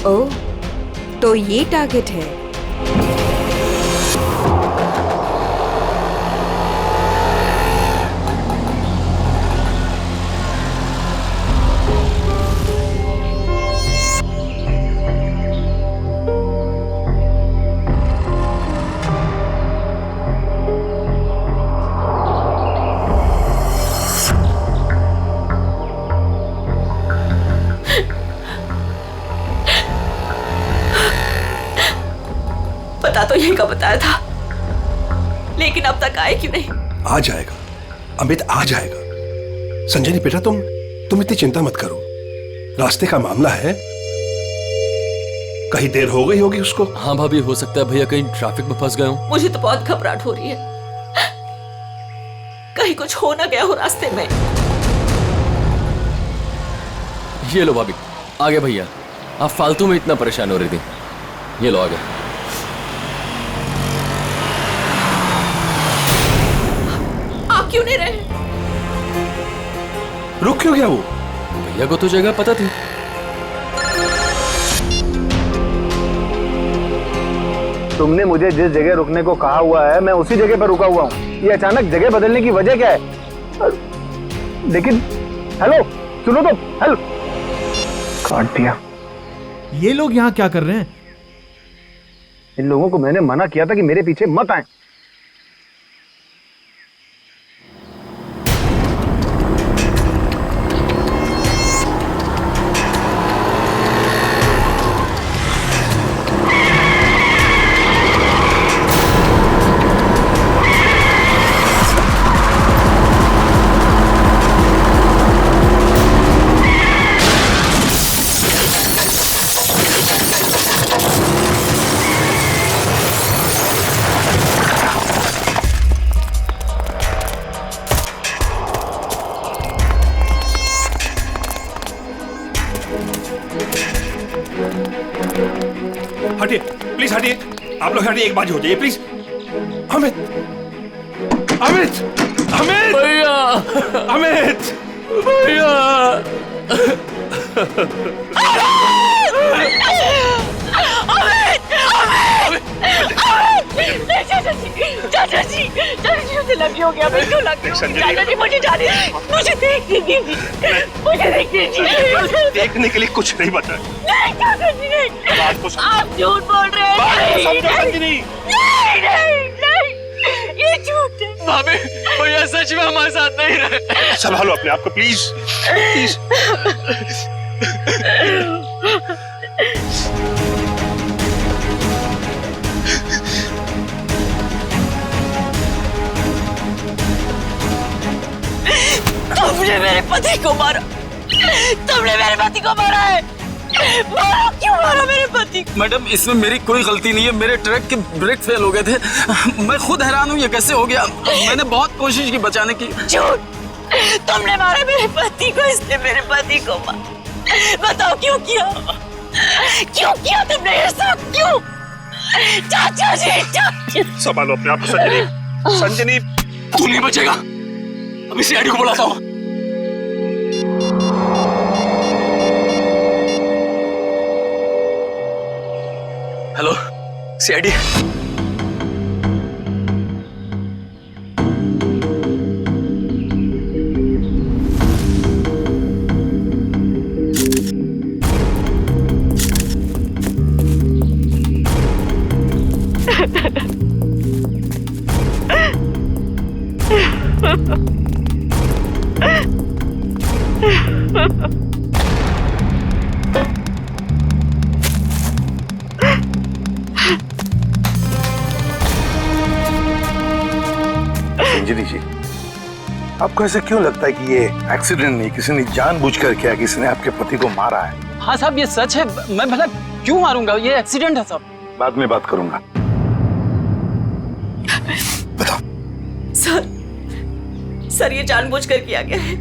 ओह, तो ये टारगेट है। पता तो यही का बताया था, लेकिन अब तक आए क्यों नहीं? आ जाएगा अमित, आ जाएगा। संजनी बेटा, तुम इतनी चिंता मत करो, रास्ते का मामला है, कहीं देर हो गई होगी उसको। हाँ भाभी, हो सकता है भैया कहीं ट्रैफिक में फंस गए हो। मुझे तो बहुत घबराहट हो रही है, कहीं कुछ हो ना गया हो रास्ते में। ये लो भाभी, आ गए भैया। आप फालतू में इतना परेशान हो रही थी, ये लो आ गए। आप क्यों नहीं रहे? रुक क्यों गया वो? भैया को तो जगह पता थी। तुमने मुझे जिस जगह रुकने को कहा हुआ है मैं उसी जगह पर रुका हुआ हूँ। ये अचानक जगह बदलने की वजह क्या है? लेकिन हेलो, सुनो तो, हेलो। काट दिया। ये लोग यहाँ क्या कर रहे हैं? इन लोगों को मैंने मना किया था कि मेरे पीछे मत आए। हटिए प्लीज, हटिए आप लोग, हटिए, एक बाजी हो जाइए प्लीज। अमित, अमित, अमित, भैया, अमित, भैया। चाचा जी, मुझे लगी हो गया, मैं क्यों लगी हो? चाचा जी मुझे जाने, मुझे देखने दीजिए, मुझे देखने दीजिए। देखने के लिए कुछ नहीं बता। नहीं चाचा जी, नहीं, आप झूठ बोल रहे हैं। नहीं, ये झूठ है। भाभी, भैया सच में हमारे साथ नहीं रहे। संभालो अपने आप को प्लीज, प्लीज। तुमने मेरे पति को मारा, तुमने मेरे पति को मारा है। मारा, क्यों मारा मेरे पति को? मैडम, इसमें मेरी कोई गलती नहीं है, मेरे ट्रक के ब्रेक फेल हो गए थे। मैं खुद हैरान हूँ ये कैसे हो गया। मैंने बहुत कोशिश की बचाने की। झूठ, तुमने मारा मेरे पति को, इसने मेरे पति को मारा। बताओ क्यों किया? क्यों किया तुमने ये सब, क्यों? चाचा जी, चाचा। संभालो अपने आप को संजनी, संजनी। तू नहीं बचेगा, अभी सीआईडी को बुलाता हूँ। Hello CID. संजनी जी, आपको ऐसा क्यों लगता है कि ये एक्सीडेंट नहीं, किसी ने जानबूझकर किया, किसी ने आपके पति को मारा है? हाँ साहब, ये सच है। मैं भला क्यों मारूंगा, ये एक्सीडेंट है साहब। बाद में बात करूंगा। बताओ। सर ये जानबूझकर किया गया है।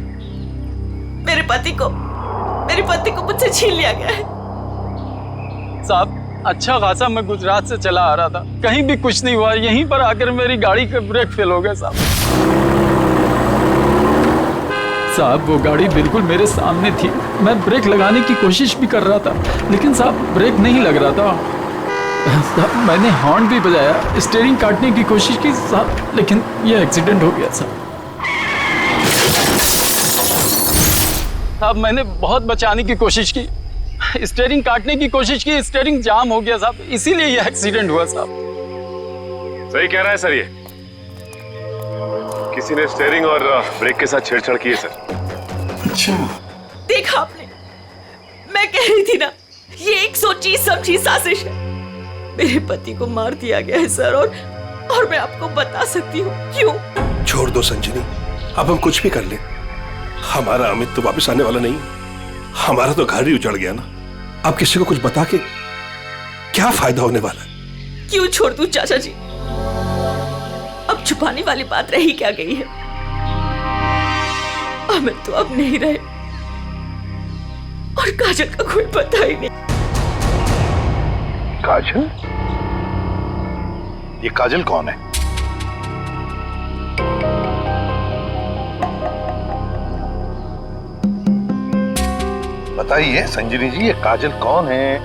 मेरे पति को मुझसे छीन लिया गया है। साहब, अच्छा खासा मैं गुजरात से चला आ रहा था, कहीं भी कुछ नहीं हुआ, यहीं पर आकर मेरी गाड़ी का ब्रेक फेल हो गया साहब। साहब वो गाड़ी बिल्कुल मेरे सामने थी, मैं ब्रेक लगाने की कोशिश भी कर रहा था, लेकिन साहब ब्रेक नहीं लग रहा था। साहब मैंने हॉर्न भी बजाया, स्टीयरिंग काटने की कोशिश की साहब, लेकिन ये एक्सीडेंट हो गया साहब। साहब मैंने बहुत बचाने की कोशिश की, स्टीयरिंग काटने की कोशिश की, स्टीयरिंग जाम हो गया साहब, इसीलिए ये एक्सीडेंट हुआ साहब। सही कह रहा है सर, ये किसी ने स्टीयरिंग और ब्रेक के साथ छेड़छाड़ की है सर। अच्छा देखा आपने, मैं कह रही थी ना, ये एक सोची समझी साजिश है। मेरे पति को मार दिया गया है सर, और मैं आपको बता सकती हूँ क्यों। छोड़ दो संजनी, अब हम कुछ भी कर ले, हमारा अमित तो वापस आने वाला नहीं, हमारा तो घर ही उजड़ गया ना। अब किसी को कुछ बता के क्या फायदा होने वाला है? क्यों छोड़ दूं चाचा जी, अब छुपाने वाली बात रही क्या गई है। अमित तो अब नहीं रहे, और काजल का कोई पता ही नहीं। काजल? ये काजल कौन है? बताइए संजनी जी, ये काजल कौन है?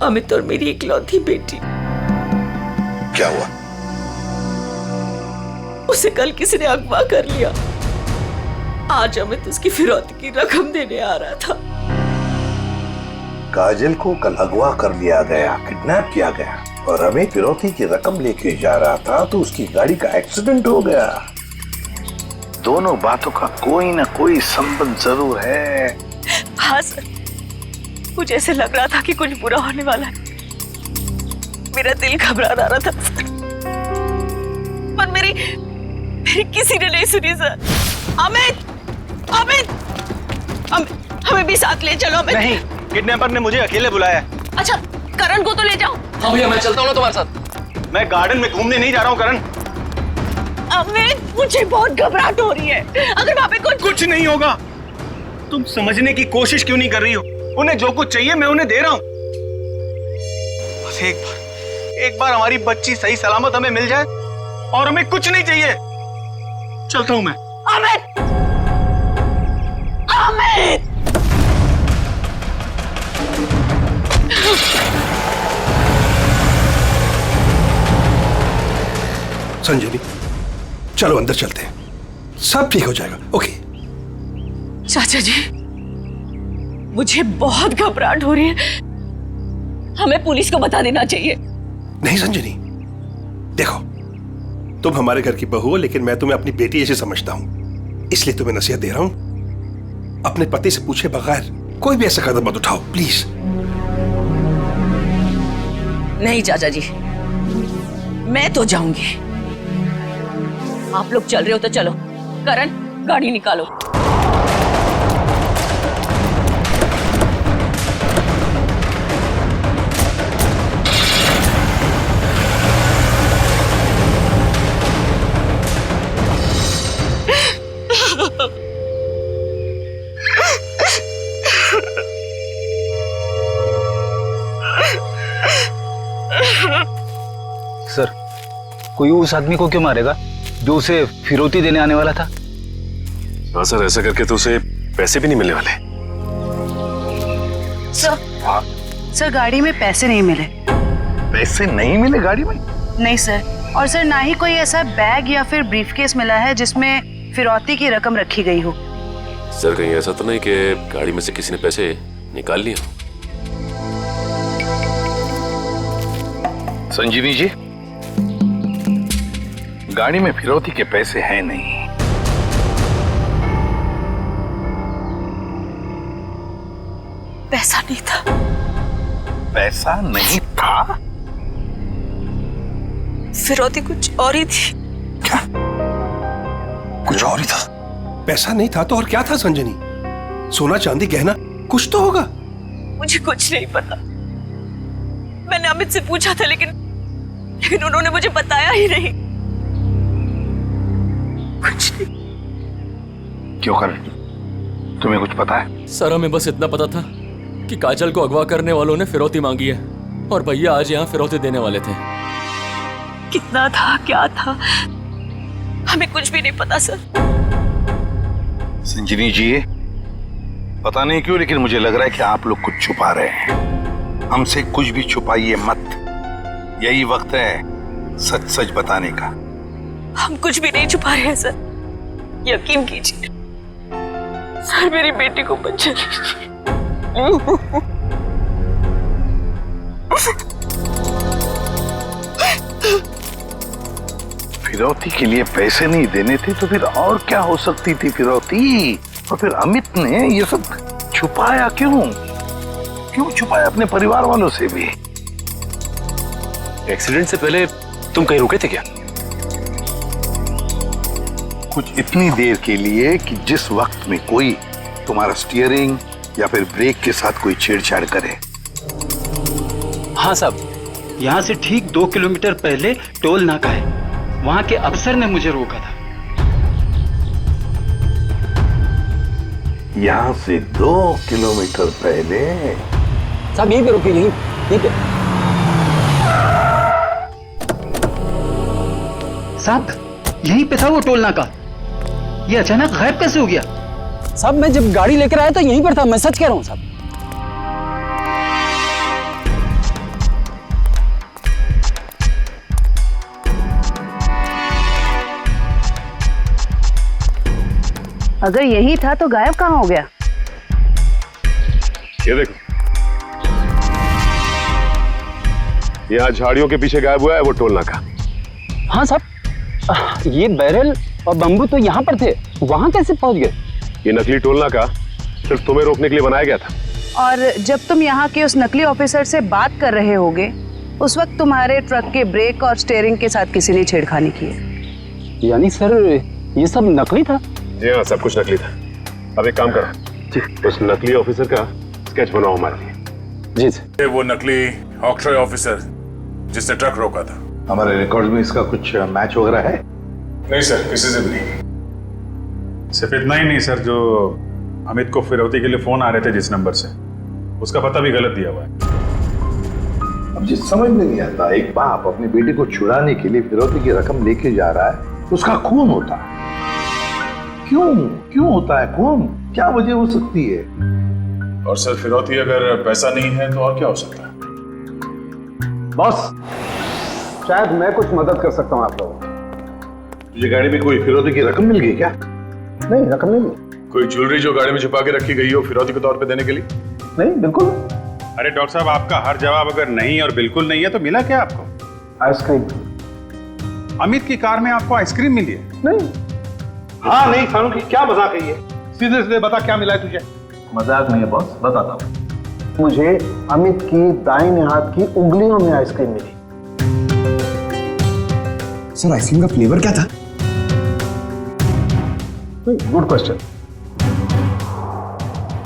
अमित और मेरी इकलौती बेटी। क्या हुआ? उसे कल किसी ने अगवा कर लिया, आज अमित उसकी फिरौती की रकम देने आ रहा था। काजल को कल अगवा कर लिया गया, किडनैप किया गया, और अमित फिरौती की रकम लेके जा रहा था तो उसकी गाड़ी का एक्सीडेंट हो गया। दोनों बातों का कोई ना कोई संबंध जरूर है। हाँ सर, मुझे ऐसे लग रहा था कि कुछ बुरा होने वाला है। मेरा दिल घबरा रहा था सर, पर मेरी किसी ने नहीं सुनी सर। अमित, अमित, हमें भी साथ ले चलो। अमित नहीं, किडनैपर ने मुझे अकेले बुलाया। अच्छा, करण को तो ले जाओ। हाँ भैया मैं चलता हूँ ना तुम्हारे साथ। मैं गार्डन में घूमने नहीं जा रहा हूँ करण। अमित, मुझे बहुत घबराहट हो रही है, अगर वहाँ पे कुछ नहीं होगा। तुम समझने की कोशिश क्यों नहीं कर रही हो? उन्हें जो कुछ चाहिए मैं उन्हें दे रहा हूँ। बस एक बार हमारी बच्ची सही सलामत हमें मिल जाए, और हमें कुछ नहीं चाहिए। चलता हूँ मैं। अमित, अमित, संजनी चलो अंदर चलते हैं, सब ठीक हो जाएगा। ओके चाचा जी, मुझे बहुत घबराहट हो रही है, हमें पुलिस को बता देना चाहिए। नहीं संजनी, देखो तुम हमारे घर की बहू हो, लेकिन मैं तुम्हें अपनी बेटी ऐसे समझता हूं, इसलिए तुम्हें नसीहत दे रहा हूं, अपने पति से पूछे बगैर कोई भी ऐसा कदम मत उठाओ प्लीज। नहीं चाचा जी, मैं तो जाऊंगी। आप लोग चल रहे हो तो चलो। करण, गाड़ी निकालो। सर, कोई उस आदमी को क्यों मारेगा जो उसे फिरौती देने आने वाला था? हाँ सर, ऐसा करके तो उसे पैसे भी नहीं मिलने वाले। सर गाड़ी में पैसे नहीं मिले। पैसे नहीं मिले गाड़ी में? नहीं सर, और सर ना ही कोई ऐसा बैग या फिर ब्रीफकेस मिला है जिसमें फिरौती की रकम रखी गई हो। सर कहीं ऐसा तो नहीं कि गाड़ी में से किसी ने पैसे निकाल लिए? संजीवी जी, गाड़ी में फिरौती के पैसे हैं नहीं। पैसा नहीं था। पैसा नहीं था? फिरौती कुछ और ही थी। क्या? कुछ और ही था? पैसा नहीं था तो और क्या था संजनी? सोना चांदी गहना कुछ तो होगा। मुझे कुछ नहीं पता, मैंने अमित से पूछा था, लेकिन उन्होंने मुझे बताया ही नहीं। कुछ नहीं। क्यों कर, तुम्हें कुछ पता है? सर हमें बस इतना पता था कि काजल को अगवा करने वालों ने फिरौती मांगी है, और भैया आज यहाँ फिरौती देने वाले थे। कितना था, क्या था, हमें कुछ भी नहीं पता सर। संजनी जी, पता नहीं क्यों लेकिन मुझे लग रहा है कि आप लोग कुछ छुपा रहे हैं। हमसे कुछ भी छुपाइए मत, यही वक्त है सच सच बताने का। हम कुछ भी नहीं छुपा रहे हैं सर, यकीन कीजिए। सर मेरी बेटी को बचा लीजिए। फिरौती के लिए पैसे नहीं देने थे तो फिर और क्या हो सकती थी फिरौती? और फिर अमित ने ये सब छुपाया क्यों? क्यों छुपाया अपने परिवार वालों से भी? एक्सीडेंट से पहले तुम कहीं रुके थे क्या? कुछ इतनी देर के लिए कि जिस वक्त में कोई तुम्हारा स्टीयरिंग या फिर ब्रेक के साथ कोई छेड़छाड़ करे। हाँ साहब, यहाँ से ठीक 2 किलोमीटर पहले टोल नाका है, वहाँ के अफसर ने मुझे रोका था। यहाँ से 2 किलोमीटर पहले? साहब यहीं पे रुकी, यहीं पे। साहब यहीं पे था वो टोल नाका, ये अचानक गायब कैसे हो गया? साहब मैं जब गाड़ी लेकर आया था यहीं पर था, मैं सच कह रहा हूँ साहब। अगर यही था तो गायब कहाँ हो गया? ये देखो, यहाँ झाड़ियों के पीछे गायब हुआ है वो टोल नाका। हाँ साहब, ये बैरल और बम्बू तो यहाँ पर थे, वहाँ कैसे पहुँच गए? ये नकली टोल नाका सिर्फ तुम्हें रोकने के लिए बनाया गया था। और जब तुम यहाँ के उस नकली ऑफिसर से बात कर रहे होगे, उस वक्त तुम्हारे ट्रक के ब्रेक और स्टीयरिंग के साथ किसी ने छेड़खानी की है। यानी सर ये सब नकली था? जी हाँ, सब कुछ नकली था। अब एक काम करो, उस नकली ऑफिसर का स्केच बनाओ हमारे लिए। जी। वो नकली ऑक्ट्रॉय ऑफिसर जिसने ट्रक रोका था। हमारे रिकॉर्ड में इसका कुछ मैच वगैरह है? नहीं सर, किसी से भी नहीं। सिर्फ इतना ही नहीं सर, जो अमित को फिरौती के लिए फोन आ रहे थे जिस नंबर से, उसका पता भी गलत दिया हुआ है। अब जिस समझ में नहीं आता, एक बाप अपनी बेटी को छुड़ाने के लिए फिरौती की रकम लेके जा रहा है, उसका खून होता है। क्यों होता है खून? क्या वजह हो सकती है? और सर फिरौती अगर पैसा नहीं है तो और क्या हो सकता है? बॉस, शायद मैं कुछ मदद कर सकता हूँ आप लोगों की। तुझे गाड़ी में कोई फिरौती की रकम मिल गई क्या? नहीं, रकम नहीं मिली। कोई ज्वेलरी जो गाड़ी में छुपा के रखी गई हो फिरौती के तौर पे देने के लिए? नहीं, बिल्कुल। अरे डॉक्टर साहब, आपका हर जवाब अगर नहीं और बिल्कुल नहीं है तो मिला क्या आपको? आइसक्रीम। अमित की कार में आपको आइसक्रीम मिली है? नहीं। हाँ नहीं खानू की क्या मजाक है ये? सीधे सीधे बता क्या मिला है तुझे? मजाक नहीं है बॉस, बताता हूँ। मुझे अमित की दाहिने हाथ की उंगलियों में आइसक्रीम मिली। सर आइसक्रीम का फ्लेवर क्या था? Good question.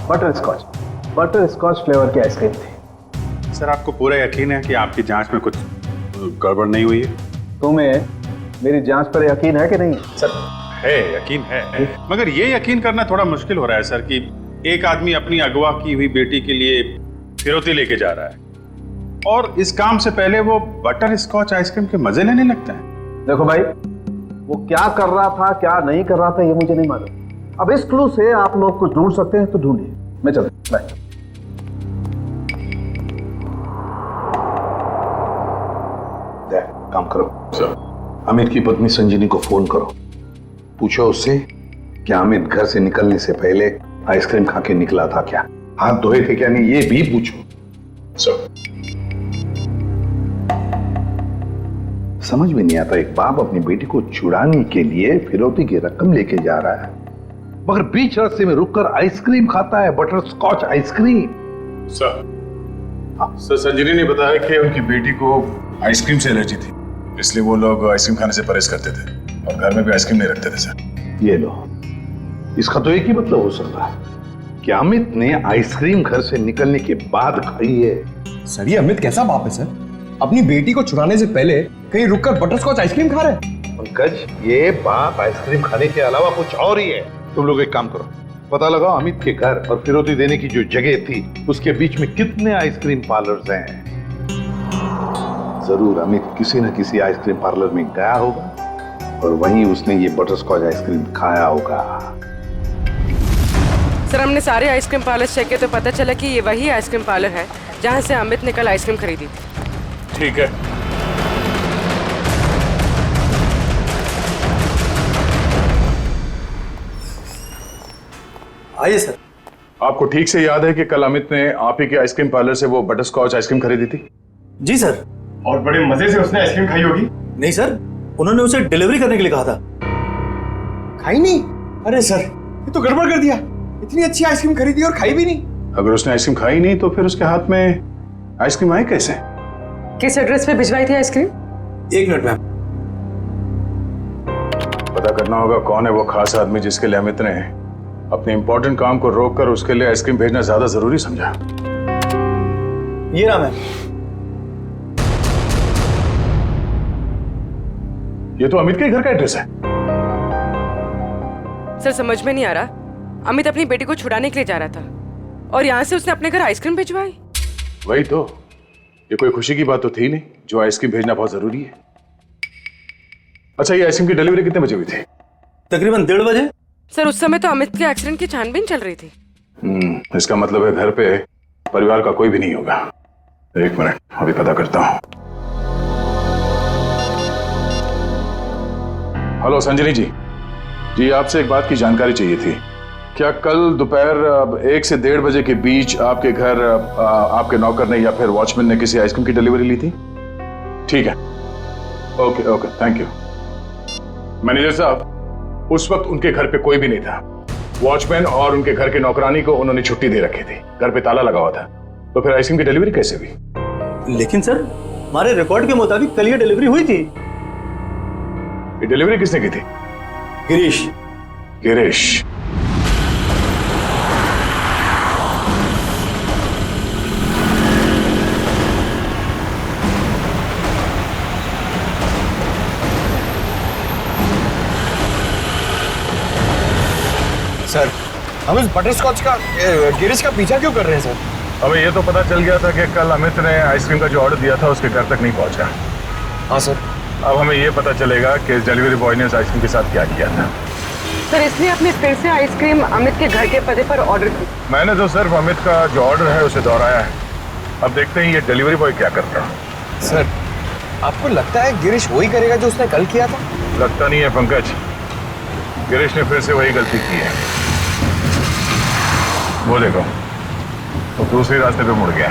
Butterscotch flavour की आइसक्रीम थी। सर आपको पूरा यकीन है कि आपकी जांच में कुछ गड़बड़ नहीं हुई है? तुम्हें मेरी जांच पर यकीन है कि नहीं? सर है, यकीन है, मगर ये यकीन करना थोड़ा मुश्किल हो रहा है सर कि एक आदमी अपनी अगवा की हुई बेटी के लिए फिरौती लेके जा रहा है और इस काम से पहले वो बटर स्कॉच आइसक्रीम के मजे लेने लगता है। देखो भाई, वो क्या कर रहा था क्या नहीं कर रहा था ये मुझे नहीं मालूम। अब इस क्लू से आप लोग कुछ ढूंढ सकते हैं तो ढूंढिए। मैं चलता हूं, बाय। काम करो सर, अमित की पत्नी संजीनी को फोन करो, पूछो उससे कि अमित घर से निकलने से पहले आइसक्रीम खा के निकला था क्या, हाथ धोए थे क्या नहीं, ये भी पूछो सर। समझ में नहीं आता, एक बाप अपनी बेटी को छुड़ाने के लिए फिरौती की रकम लेके जा रहा है मगर बीच रास्ते में रुककर आइसक्रीम खाता है, बटर स्कॉच आइसक्रीम। सर संजीनी ने बताया कि उनकी बेटी को आइसक्रीम से एलर्जी थी, इसलिए वो लोग आइसक्रीम खाने से परहेज करते थे और घर में भी आइसक्रीम नहीं रखते थे सर। ये लो, इसका तो एक ही मतलब हो सकता है कि अमित ने आइसक्रीम घर से निकलने के बाद खाई है। सर ये अमित कैसा बाप है सर? अपनी बेटी को छुड़ाने से पहले कहीं रुककर बटरस्कॉच आइसक्रीम खा रहे हैं। पंकज, ये बाप आइसक्रीम खाने के अलावा कुछ और ही है। तुम लोग एक काम करो, पता लगाओ अमित के घर और फिरौती देने की जो जगह थी उसके बीच में कितने आइसक्रीम पार्लर्स हैं। जरूर अमित किसी न किसी आइसक्रीम पार्लर में गया होगा और वहीं उसने ये बटरस्कॉच आइसक्रीम खाया होगा। सर हमने सारे आइसक्रीम पार्लर चेक किए तो पता चला कि ये वही आइसक्रीम पार्लर है जहाँ से अमित ने कल आइसक्रीम खरीदी थी। ठीक है। आइए सर। आपको ठीक से याद है कि कल अमित ने आप ही के आइसक्रीम पार्लर से वो बटर स्कॉच आइसक्रीम खरीदी थी? जी सर। और बड़े मजे से उसने आइसक्रीम खाई होगी? नहीं सर, उन्होंने उसे डिलीवरी करने के लिए कहा था। खाई नहीं? अरे सर, ये तो गड़बड़ कर दिया। इतनी अच्छी आइसक्रीम खरीदी और खाई भी नहीं। अगर उसने आइसक्रीम खाई नहीं तो फिर उसके हाथ में आइसक्रीम आई कैसे? किस एड्रेस पे भिजवाई थी आइसक्रीम? 1 minute ma'am. पता करना होगा कौन है वो खास आदमी जिसके लिए अमित ने अपने इंपॉर्टेंट काम को रोककर उसके लिए आइसक्रीम भेजना ज्यादा जरूरी समझा। ये नाम है। ये तो अमित के घर का एड्रेस है। सर समझ में नहीं आ रहा, अमित अपनी बेटी को छुड़ाने के लिए जा रहा था और यहाँ से उसने अपने घर आइसक्रीम भिजवाई। वही तो, ये कोई खुशी की बात तो थी नहीं जो आइसक्रीम भेजना बहुत जरूरी है। अच्छा, ये आइसक्रीम की डिलीवरी कितने बजे हुई थी? तकरीबन 1:30 बजे। सर उस समय तो अमित के एक्सीडेंट की छानबीन चल रही थी। इसका मतलब है घर पे परिवार का कोई भी नहीं होगा। 1 मिनट, अभी पता करता हूँ। हेलो संजनी जी। जी आपसे एक बात की जानकारी चाहिए थी। क्या कल दोपहर 1 से 1:30 बजे के बीच आपके घर आपके नौकर ने या फिर वॉचमैन ने किसी आइसक्रीम की डिलीवरी ली थी? ठीक है, okay okay, thank you. Manager साहब, उस वक्त उनके घर पे कोई भी नहीं था। वॉचमैन और उनके घर के नौकरानी को उन्होंने छुट्टी दे रखी थी, घर पे ताला लगा हुआ था। तो फिर आइसक्रीम की डिलीवरी कैसे हुई? लेकिन सर, हमारे रिकॉर्ड के मुताबिक कल ये डिलीवरी हुई थी। ये डिलीवरी किसने की थी? गिरीश। गिरीश। सर, हम इस बटरस्कॉच का गिरीश का पीछा क्यों कर रहे हैं सर? हमें ये तो पता चल गया था कि कल अमित ने आइसक्रीम का जो ऑर्डर दिया था उसके घर तक नहीं पहुंचा। हाँ सर। अब हमें ये पता चलेगा कि डिलीवरी बॉय ने इस आइसक्रीम के साथ क्या किया था। सर इसलिए आपने फिर से आइसक्रीम अमित के घर के पते पर ऑर्डर की? मैंने तो सिर्फ अमित का जो ऑर्डर है उसे दोहराया है। अब देखते हैं ये डिलीवरी बॉय क्या करता है। सर, आपको लगता है गिरीश वही करेगा जो उसने कल किया था? लगता नहीं है पंकज, गिरीश ने फिर से वही गलती की है। वो देखो, वो दूसरे रास्ते पे मुड़ गया।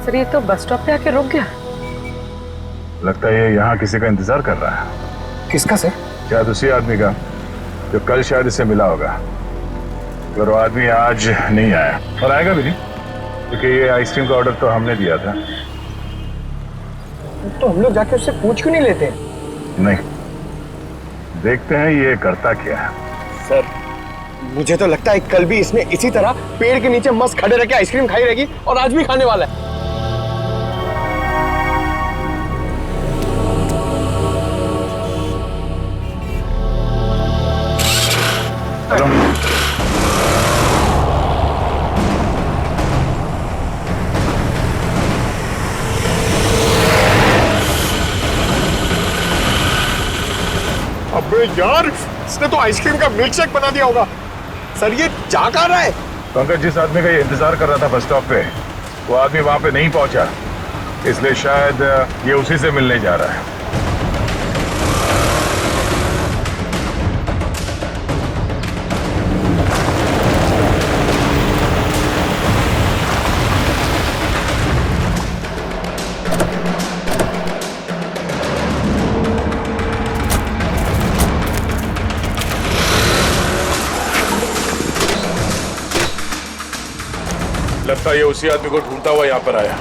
सर ये तो बस स्टॉप पे आके रुक गया। लगता है ये यहाँ किसी का इंतजार कर रहा है। किसका सर? शायद उसी आदमी का जो कल शायद इससे मिला होगा। पर वो आदमी आज नहीं आया और आएगा भी नहीं, क्योंकि ये आइसक्रीम का ऑर्डर तो हमने दिया था। तो हम लोग जाके उससे पूछ क्यों नहीं लेते? नहीं, देखते हैं ये करता क्या है। सर, मुझे तो लगता है कल भी इसने इसी तरह पेड़ के नीचे मस्त खड़े रह के आइसक्रीम खाई रहेगी और आज भी खाने वाला है। अबे यार, इसने तो आइसक्रीम का मिल्क शेक बना दिया होगा। सर ये जा कहाँ रहा है? पंकज, जिस आदमी का ये इंतजार कर रहा था बस स्टॉप पे, वो आदमी वहां पे नहीं पहुंचा, इसलिए शायद ये उसी से मिलने जा रहा है। लगता है ये उसी आदमी को ढूंढता हुआ यहाँ पर आया।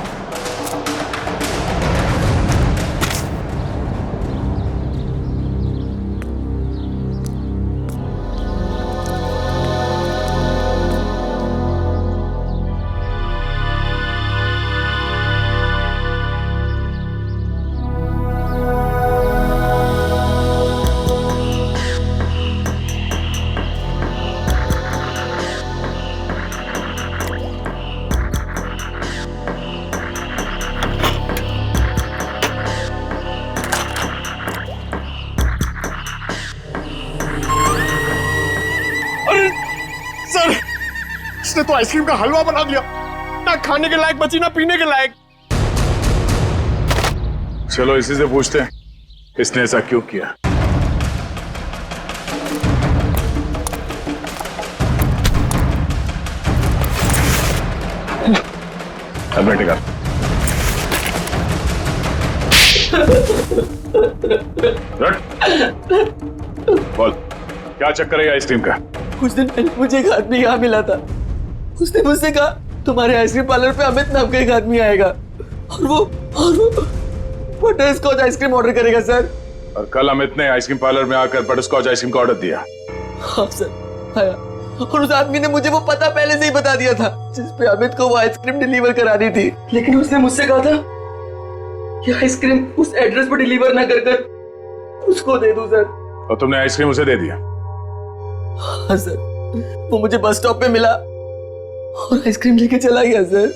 अरे सर, इसने तो आइसक्रीम का हलवा बना दिया, ना खाने के लायक बची ना पीने के लायक। चलो इसी से पूछते हैं इसने ऐसा क्यों किया। टिका बोल, क्या चक्कर है आइसक्रीम का? कुछ दिन पहले मुझे एक आदमी यहाँ मिला था। उसने मुझसे कहा तुम्हारे आइसक्रीम पार्लर पे अमित नाम का एक आदमी आएगा और वो बटर स्कॉच आइसक्रीम ऑर्डर करेगा सर। और कल अमित ने आइसक्रीम पार्लर में आकर बटर स्कॉच आइसक्रीम का ऑर्डर दिया। हाँ सर आया, और उस आदमी ने मुझे वो पता पहले से ही बता दिया था जिस पे अमित को वो आइसक्रीम डिलीवर करानी थी। लेकिन उसने मुझसे कहा था कि आइसक्रीम उस एड्रेस पर डिलीवर ना कर उसको दे दूं सर। और तुमने आइसक्रीम उसे दे दिया? हाँ सर, वो मुझे बस स्टॉप पे मिला और आइसक्रीम लेके चला गया सर।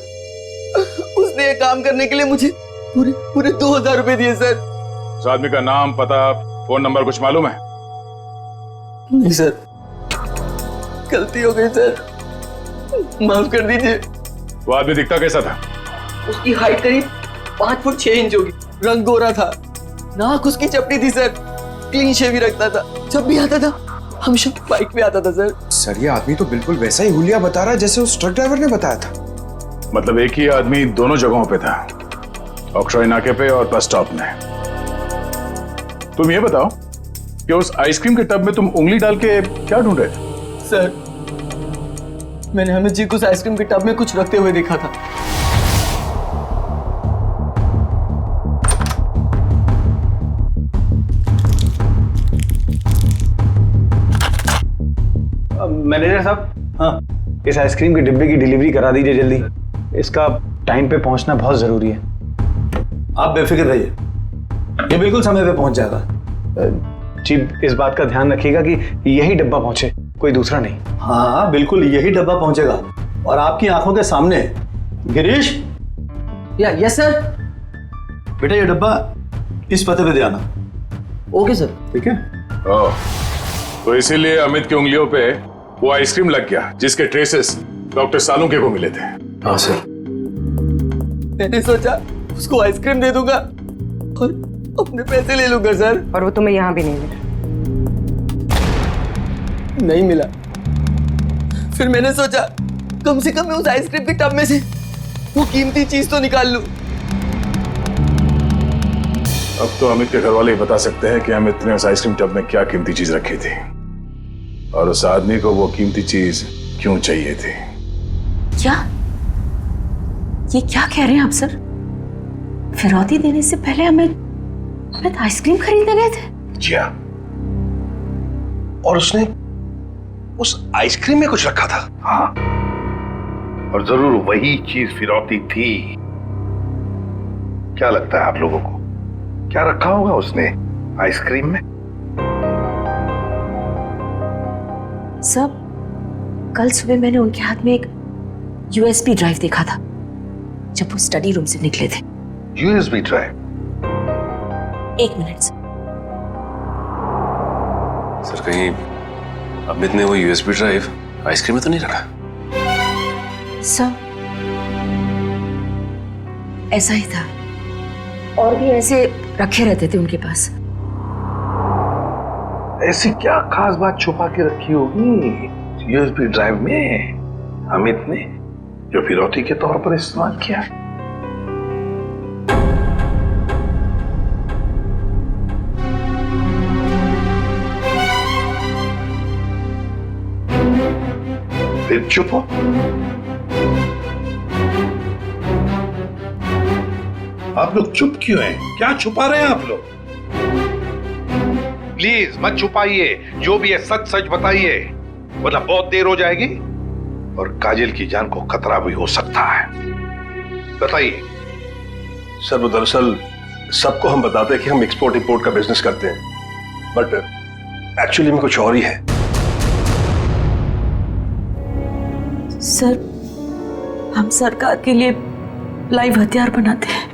उसने ये काम करने के लिए मुझे पूरे 2000 रुपए दिए सर। उस आदमी का नाम, पता, फोन नंबर कुछ मालूम है? नहीं सर, गलती हो गई सर, माफ कर दीजिए। वो आदमी दिखता कैसा था? उसकी हाइट करीब 5 फुट 6 इंच होगी, रंग गोरा था, नाक उसकी चपटी थी सर, क्लीन शेव ही रखता था, जब भी आता था हमेशा बाइक पे आता था सर। सर ये आदमी तो बिल्कुल वैसा ही हुलिया बता रहा है जैसे उस ट्रक ड्राइवर ने बताया था। मतलब एक ही आदमी दोनों जगहों पे था, ऑक्ट्रॉय नाके पे और बस स्टॉप में। तुम ये बताओ कि उस आइसक्रीम के टब में तुम उंगली डाल के क्या ढूंढ रहे थे? सर मैंने अमित जी को उस आइसक्रीम के टब में कुछ रखते हुए देखा था। मैनेजर साहब, हाँ, इस आइसक्रीम के डिब्बे की डिलीवरी करा दीजिए जल्दी। इसका टाइम पे पहुंचना बहुत जरूरी है। आप बेफिक्र रहिए, ये बिल्कुल समय पे पहुंच जाएगा। जी इस बात का ध्यान रखिएगा कि यही डब्बा पहुंचे, कोई दूसरा नहीं। हाँ बिल्कुल यही डब्बा पहुंचेगा और आपकी आंखों के सामने। Girish, yes sir. बेटा ये डब्बा इस पते पे दे आना। Okay sir. ठीक है। ओह, तो इसीलिए अमित की उंगलियों पे वो आइसक्रीम लग गया जिसके ट्रेसेस डॉक्टर सालुंके को मिले थे। हाँ सर। मैंने सोचा उसको आइसक्रीम दे दूंगा और अपने पैसे ले लूंगा सर। और वो तुम्हें यहाँ भी नहीं मिला? नहीं मिला। फिर मैंने सोचा कम से कम मैं उस आइसक्रीम के टब में से वो कीमती चीज तो निकाल लूं। अब तो अमित के घर वाले ही बता सकते हैं कि अमित ने उस आइसक्रीम टब में क्या कीमती चीज रखी थी और उस आदमी को वो कीमती चीज क्यों चाहिए थी। क्या ये क्या कह रहे हैं आप सर? फिरौती देने से पहले अमित आइसक्रीम खरीदने गए थे? जी हाँ, और उसने उस आइसक्रीम में कुछ रखा था। हाँ, और जरूर वही चीज फिरौती थी। क्या लगता है आप लोगों को, क्या रखा होगा उसने आइसक्रीम में? सब कल सुबह मैंने उनके हाथ में एक यूएसबी ड्राइव देखा था जब वो स्टडी रूम से निकले थे। USB drive? 1 मिनट सर, कहीं अमित ने वो यूएसबी ड्राइव आइसक्रीम में तो नहीं रखा? सर ऐसा ही था, और भी ऐसे रखे रहते थे उनके पास। ऐसी क्या खास बात छुपा के रखी होगी यूएसबी ड्राइव में अमित ने जो फिरौती के तौर पर इस्तेमाल किया? फिर चुप हो। आप लोग चुप क्यों हैं? क्या छुपा रहे हैं आप लोग? प्लीज मत छुपाइए, जो भी है सच सच बताइए, वरना बहुत देर हो जाएगी और काजल की जान को खतरा भी हो सकता है। बताइए। सर वो दरअसल सबको हम बताते हैं कि हम एक्सपोर्ट इंपोर्ट का बिजनेस करते हैं, बट एक्चुअली में कुछ और ही है। सर हम सरकार के लिए लाइव हथियार बनाते हैं।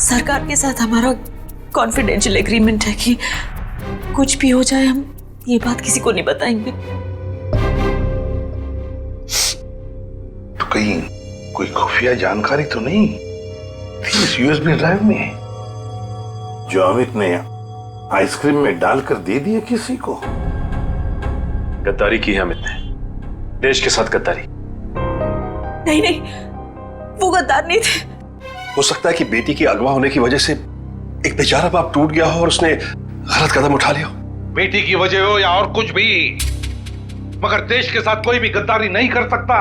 सरकार के साथ हमारा कॉन्फिडेंशियल एग्रीमेंट है कि कुछ भी हो जाए हम ये बात किसी को नहीं बताएंगे। तो कहीं कोई खुफिया जानकारी तो नहीं थी इस यूएसबी ड्राइव में जो अमित ने आइसक्रीम में डालकर दे दिया किसी को? गद्दारी की है अमित ने, देश के साथ गद्दारी। नहीं नहीं, वो गद्दार नहीं थे। हो सकता है कि बेटी की अगवा होने की वजह से एक बेचारा बाप टूट गया हो और उसने गलत कदम उठा लिया हो। बेटी की वजह हो या और कुछ भी, मगर देश के साथ कोई भी गद्दारी नहीं कर सकता।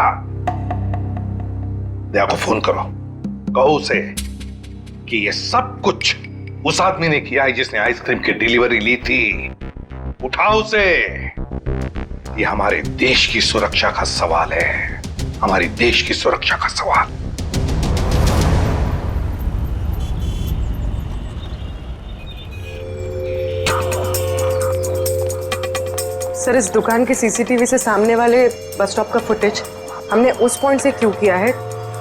दया को फोन करो, कहो उसे कि ये सब कुछ उस आदमी ने किया है जिसने आइसक्रीम की डिलीवरी ली थी। उठाओ उसे। ये हमारे देश की सुरक्षा का सवाल है, हमारी देश की सुरक्षा का सवाल। सर, इस दुकान के सीसीटीवी से सामने वाले बस स्टॉप का फुटेज हमने उस पॉइंट से क्यों किया है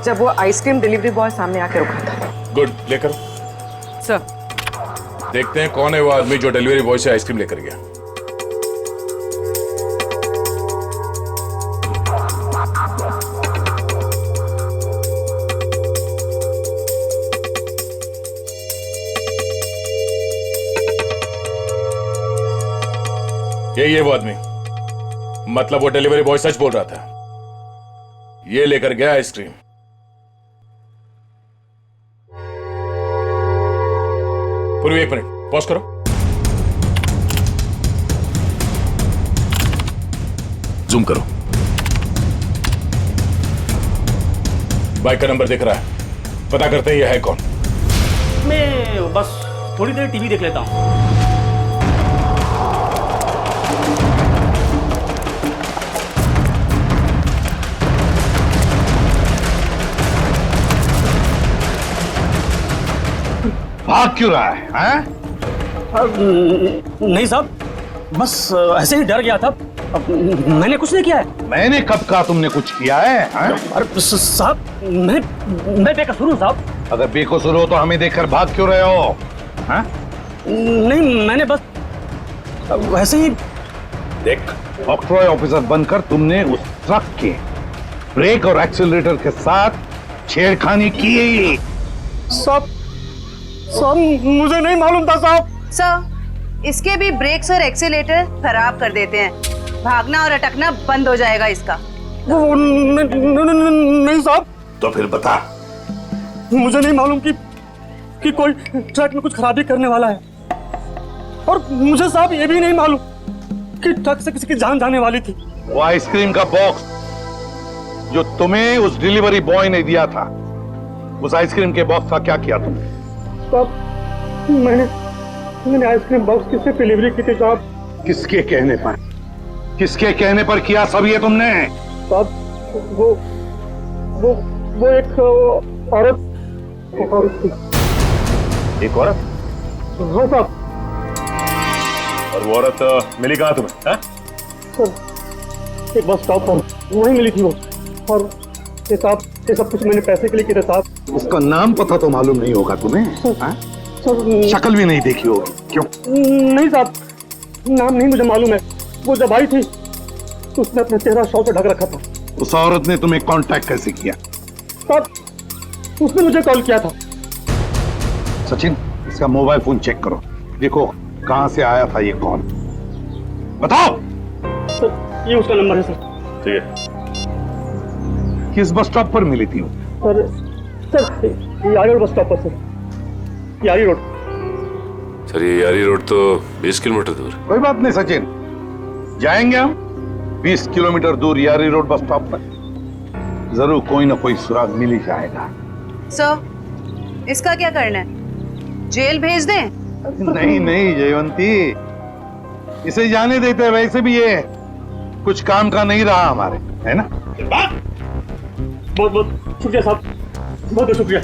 जब वो आइसक्रीम डिलीवरी बॉय सामने आकर रुका था। गुड, लेकर सर। देखते हैं कौन है वो आदमी जो डिलीवरी बॉय से आइसक्रीम लेकर गया। यही है वो आदमी, मतलब वो डिलीवरी बॉय सच बोल रहा था, ये लेकर गया आइसक्रीम। पूर्वी 1 मिनट पॉज करो। जूम करो। बाइक का नंबर दिख रहा है, पता करते हैं ये है कौन। मैं बस थोड़ी देर टीवी देख लेता हूँ। भाग क्यों रहा है? नहीं साहब, बस ऐसे ही डर गया था। मैंने कुछ नहीं किया है। मैंने कब कहा तुमने कुछ किया है? अरे साहब, मैं बेकसूर हूँ साहब। अगर बेकसूर हो तो हमें देखकर भाग क्यों रहे हो? हा? नहीं, मैंने बस वैसे ही। देख, ऑक्ट्रॉय ऑफिसर बनकर तुमने उस ट्रक के ब्रेक और एक्सीलरेटर के साथ छेड़खानी की। साहब मुझे नहीं मालूम था साहब। सर, इसके भी ब्रेक्स और एक्सीलेटर खराब कर देते हैं, भागना और अटकना बंद हो जाएगा इसका। नहीं साहब। तो फिर बता। मुझे नहीं मालूम कि कोई ट्रक में कुछ खराबी करने वाला है, और मुझे साहब ये भी नहीं मालूम कि ट्रक से किसी की जान जाने वाली थी। वो आइसक्रीम का बॉक्स जो तुम्हें उस डिलीवरी बॉय ने दिया था, उस आइसक्रीम के बॉक्स का क्या किया तुमने? साहब, मैंने आइसक्रीम बॉक्स किससे डिलीवरी की थी साहब? किसके कहने पर? किसके कहने पर किया सब ये तुमने? साहब, वो एक औरत थी। एक औरत? हाँ साहब। और वो औरत मिली कहाँ तुम्हें? सर, एक बस स्टॉप पर वहीं मिली थी वो, और ये साहब, ये सब कुछ मैंने पैसे के लिए किया साहब। उसका नाम पता तो मालूम नहीं होगा तुम्हें? शक्ल भी नहीं देखी होगी, क्यों? नहीं साहब, नाम नहीं मुझे मालूम है। वो जब आई थी तो उसने अपना चेहरा शॉल से ढक रखा था। उस औरत ने तुम्हें कांटेक्ट कैसे किया? साहब, उसने मुझे कॉल किया था। सचिन, इसका मोबाइल फोन चेक करो, देखो कहां से आया था ये कॉल। बताओ। सर, ये उसका नंबर है सर। ठीक है। किस बस स्टॉप पर मिली थी वो? सर, यारी रोड बस स्टॉप पर सर। यारी रोड। सर, ये यारी रोड तो 20 किलोमीटर दूर। कोई बात नहीं सचिन, जाएंगे हम 20 किलोमीटर दूर यारी रोड बस स्टॉप पर। जरूर कोई ना कोई सुराग मिल ही जाएगा। सर, इसका क्या करना है? जेल भेज दें? नहीं नहीं जयवंती, इसे जाने देते। वैसे भी ये कुछ काम का नहीं रहा हमारे, है ना? बहुत बहुत शुक्रिया साहब, बहुत बहुत शुक्रिया।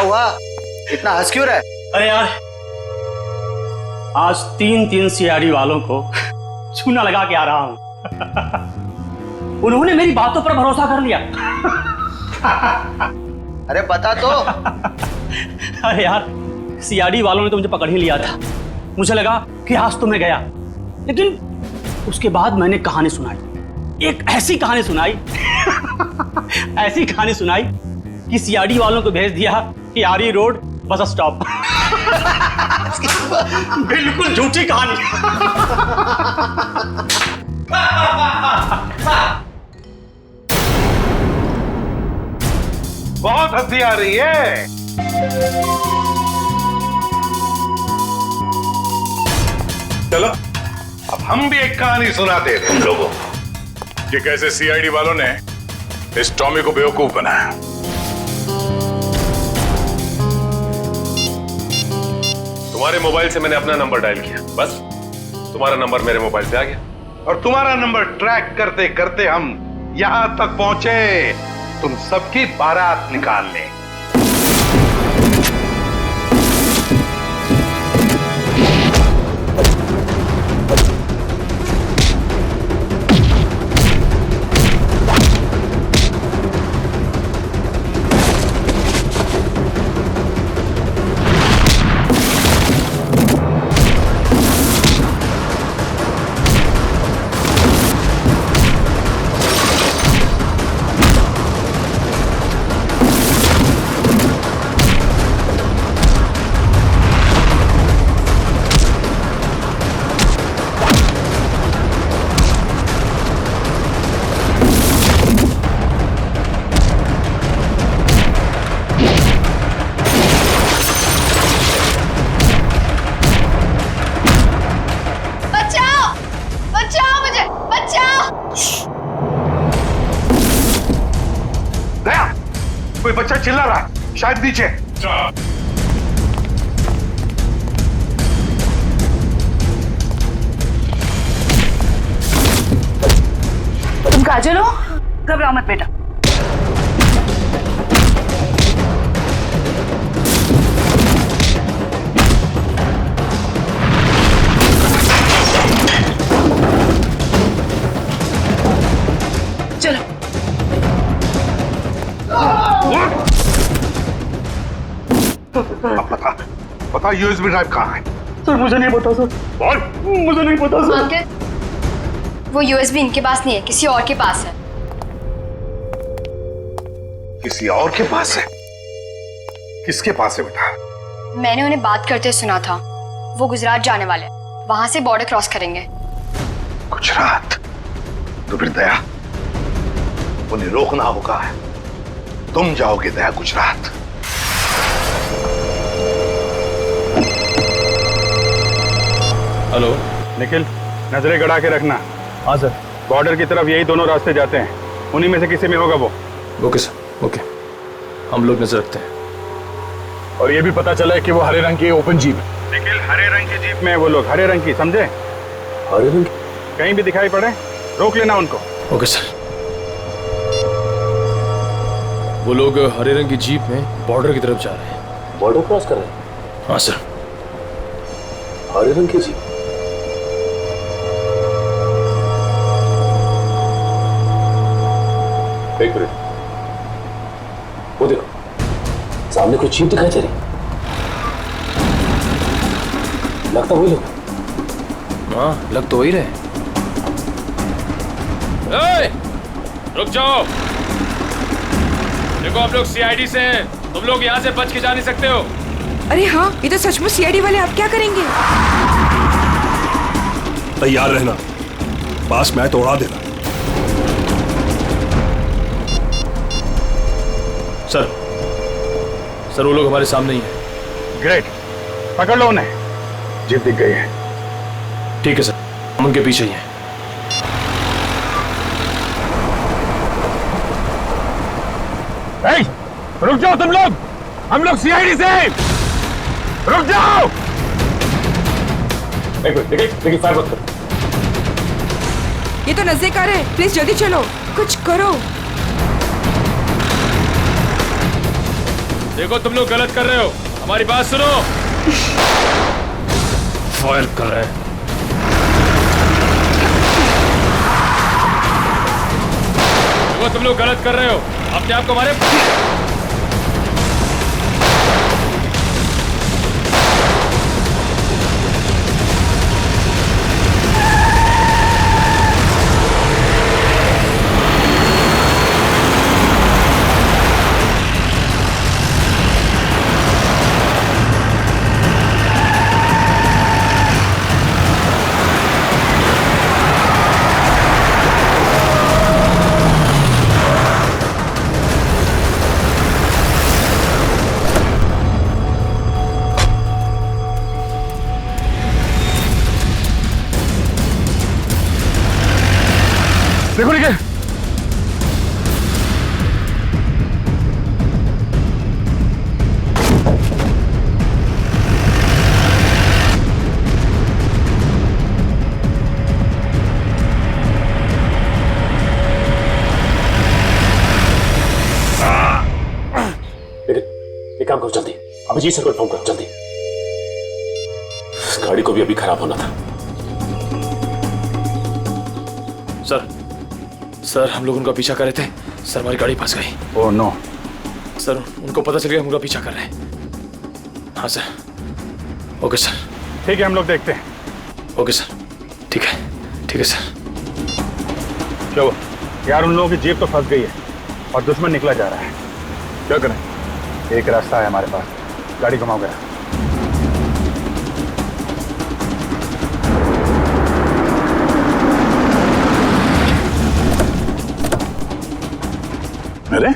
हुआ? इतना हंस क्यों रहा है? अरे यार, आज 3 सीआईडी वालों को चूना लगा के आ रहा हूं। उन्होंने मेरी बातों पर भरोसा कर लिया। अरे बता तो। अरे यार, सीआईडी वालों ने तो मुझे पकड़ ही लिया था। मुझे लगा कि आज तो मैं गया, लेकिन उसके बाद मैंने कहानी सुनाई, एक ऐसी कहानी सुनाई ऐसी कहानी सुनाई कि सीआईडी वालों को भेज दिया कि आरी रोड बस स्टॉप। बिल्कुल झूठी कहानी। बहुत हंसी आ रही है। चलो अब हम भी एक कहानी सुनाते हैं तुम लोगों को कि कैसे सीआईडी वालों ने इस टॉमी को बेवकूफ बनाया। तुम्हारे मोबाइल से मैंने अपना नंबर डायल किया, बस तुम्हारा नंबर मेरे मोबाइल पे आ गया। और तुम्हारा नंबर ट्रैक करते करते हम यहां तक पहुंचे, तुम सबकी बारात निकालने। कोई बच्चा चिल्ला रहा है, शायद नीचे। तुम काजल हो? घबराओ मत बेटा। चलो। पता यूएसबी ड्राइव कहाँ है? सर मुझे नहीं पता सर। बोल। मुझे नहीं पता सर। अंकल, वो यूएसबी इनके पास नहीं है, किसी और के पास है। किसी और के पास है? किसके पास है बेटा? मैंने उन्हें बात करते सुना था, वो गुजरात जाने वाले, वहां से बॉर्डर क्रॉस करेंगे। गुजरात? तो फिर दया, उन्हें रोकना होगा। तुम जाओगे दया गुजरात। हेलो निखिल, नजरें गड़ा के रखना। हाँ सर। बॉर्डर की तरफ यही दोनों रास्ते जाते हैं, उन्हीं में से किसी में होगा वो। Okay sir, okay. हम लोग नजर रखते हैं। और ये भी पता चला है कि वो हरे रंग की ओपन जीप है। निखिल, हरे रंग की जीप में वो लोग, हरे रंग की, समझे? हरे रंग? कहीं भी दिखाई पड़े रोक लेना उनको। Okay sir. वो लोग हरे रंग की जीप में बॉर्डर की तरफ जा रहे हैं। बॉर्डर क्रॉस कर रहे हैं? हाँ सर। हरे रंग की जीप? एक मिनट, वो देखो सामने कोई जीप दिखाई दे रही, लगता वही लोग। हाँ, लग तो वही रहे। रुक जाओ, देखो आप लोग सीआईडी से हैं, तुम लोग यहाँ से बच के जा नहीं सकते हो। अरे हाँ, ये तो सचमुच सीआईडी वाले। आप क्या करेंगे? तैयार रहना, पास में आए तो उड़ा देना। सर वो लोग हमारे सामने ही हैं। ग्रेट, पकड़ लो उन्हें। जीप दिख गई है। ठीक है सर, हम उनके पीछे ही हैं। रुक जाओ तुम लोग, हम लोग सीआईडी से हैं। रुक जाओ। एक मिनट, देखिए फायर मत करो। ये तो नजदीक आ रहे हैं, प्लीज जल्दी चलो, कुछ करो। देखो तुम लोग गलत कर रहे हो, हमारी बात सुनो। फायर कर रहे हैं। देखो तुम लोग गलत कर रहे हो, अपने आप को मारे। देखो नीचे। एक काम करो जल्दी, अभिजीत सर को इन्फॉर्म करो जल्दी। इस गाड़ी को भी अभी खराब होना था। सर हम लोग उनका पीछा कर रहे थे, सर हमारी गाड़ी फंस गई। Oh no. सर उनको पता चल गया हम उनका पीछा कर रहे हैं। हाँ सर। Okay sir. ठीक है, हम लोग देखते हैं। ओके सर, ठीक है सर। क्या हुआ? यार उन लोगों की जीप तो फंस गई है और दुश्मन निकला जा रहा है। क्या करें? एक रास्ता है हमारे पास, गाड़ी घुमाओ गया। अरे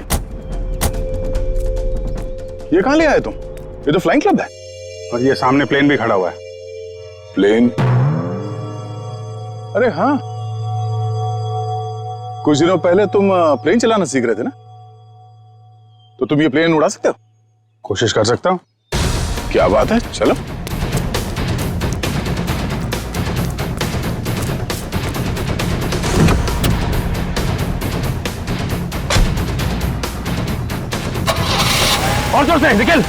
ये कहां ले आए तुम? ये तो फ्लाइंग क्लब है। और ये सामने प्लेन भी खड़ा हुआ है। प्लेन? अरे हाँ, कुछ दिनों पहले तुम प्लेन चलाना सीख रहे थे ना, तो तुम ये प्लेन उड़ा सकते हो? कोशिश कर सकता हूं। क्या बात है, चलो। और जोर से निकल।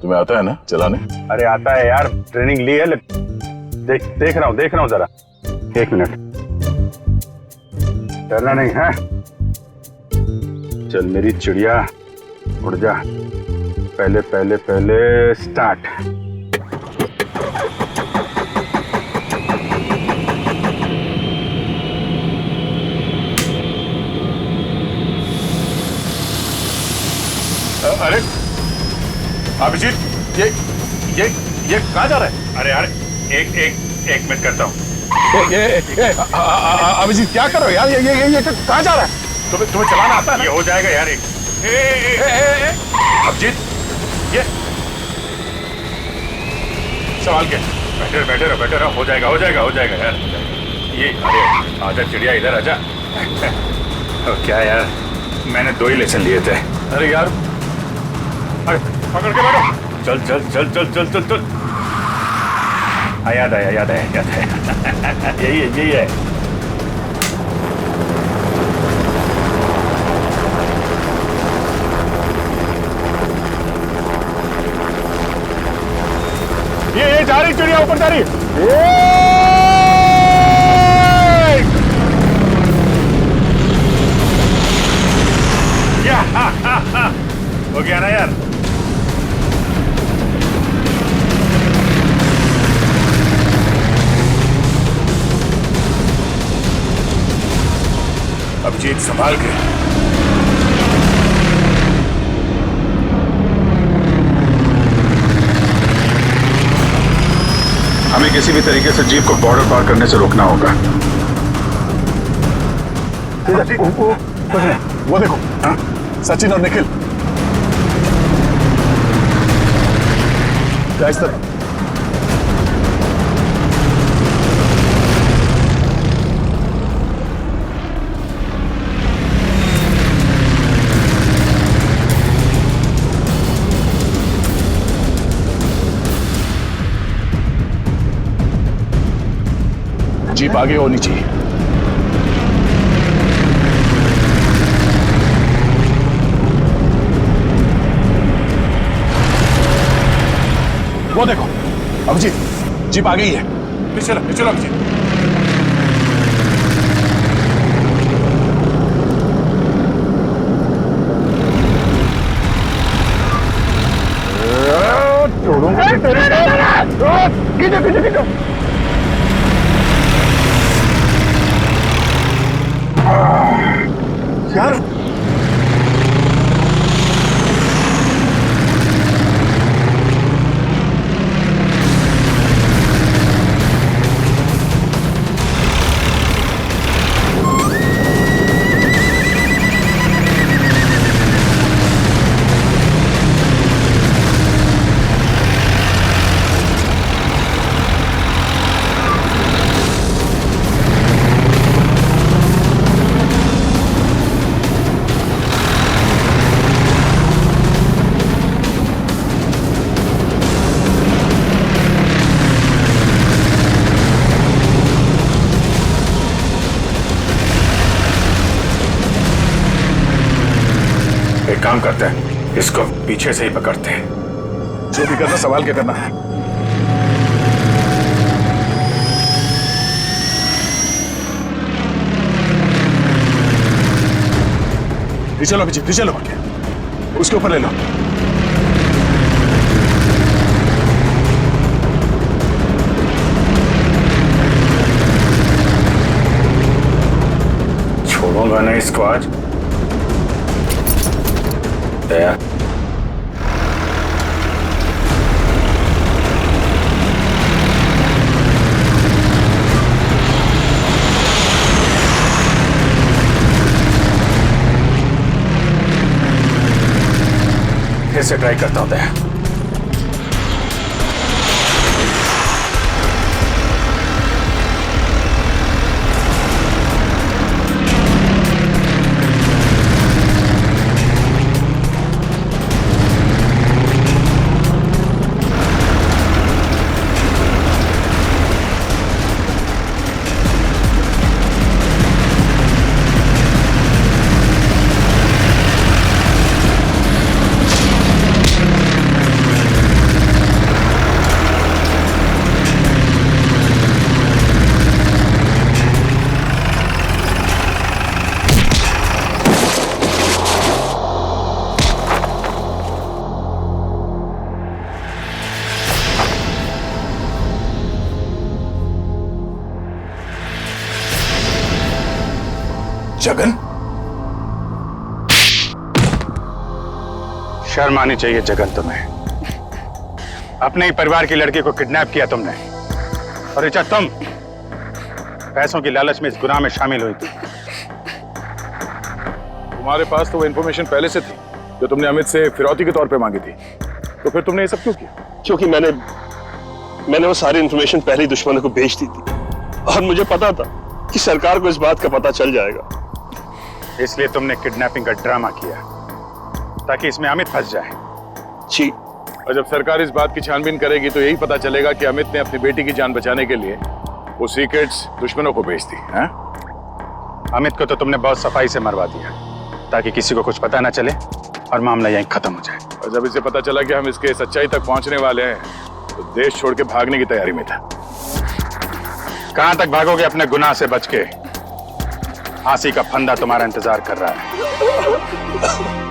तुम्हें आता है ना चलाने? अरे आता है यार, ट्रेनिंग ली है। देख रहा हूं जरा। एक मिनट, डरना नहीं है। चल मेरी चिड़िया, उड़ जा। पहले स्टार्ट। अरे अभिजीत, ये कहाँ जा रहा है? अरे यार एक मिनट करता हूँ। अभिजीत क्या कर रहे हो यार? ये कहाँ जा रहा है? तुम्हें चलाना आता है ना? ये हो जाएगा यार। अभिजीत, ये सवाल क्या? बैठे रहो। हो जाएगा यार। ये अरे आजा चिड़िया, इधर आजा। क्या यार, मैंने 2 ही लेसन लिए थे। अरे यार, अरे पकड़ के बैठो। चल। याद आया। यही है। ये जा रही चिड़िया, ऊपर जा रही। हो गया ना यार। अभिजीत संभाल के। हमें किसी भी तरीके से जीप को बॉर्डर पार करने से रोकना होगा। वो देखो, हाँ? सचिन और निखिल। इस तरह। जीप आगे होनी चाहिए। वो देखो अभिजीत, जीप आ गई है। चलो चलो अभिजीत। यार काम करते हैं, इसको पीछे से ही पकड़ते हैं। जो भी करना सवाल क्या करना है। चलो अभिजीत, चलो उसके ऊपर ले लो। छोड़ूंगा नहीं इसको आज। दया फिर से ट्राई करता हूं। दया जगन, शर्म आनी चाहिए जगन तुम्हें। अपने ही परिवार की लड़की को किडनैप किया तुमने, और ऋचा तुम पैसों की लालच में इस गुनाह में शामिल हुई थी। तुम्हारे पास तो वो इन्फॉर्मेशन पहले से थी जो तुमने अमित से फिरौती के तौर पे मांगी थी, तो फिर तुमने ये सब क्यों किया? क्योंकि मैंने वो सारी इन्फॉर्मेशन पहले ही दुश्मनों को भेज दी थी, और मुझे पता था कि सरकार को इस बात का पता चल जाएगा। इसलिए तुमने किडनैपिंग का ड्रामा किया ताकि इसमें अमित फंस जाए। जी, और जब सरकार इस बात की छानबीन करेगी तो यही पता चलेगा कि अमित ने अपनी बेटी की जान बचाने के लिए वो सीक्रेट्स दुश्मनों को बेच दी। अमित को तो तुमने बहुत सफाई से मरवा दिया ताकि किसी को कुछ पता ना चले और मामला यहीं खत्म हो जाए। और जब इसे पता चला कि हम इसके सच्चाई तक पहुंचने वाले हैं तो देश छोड़ के भागने की तैयारी में था। कहां तक भागोगे अपने गुनाह से बच के? फांसी का फंदा तुम्हारा इंतजार कर रहा है।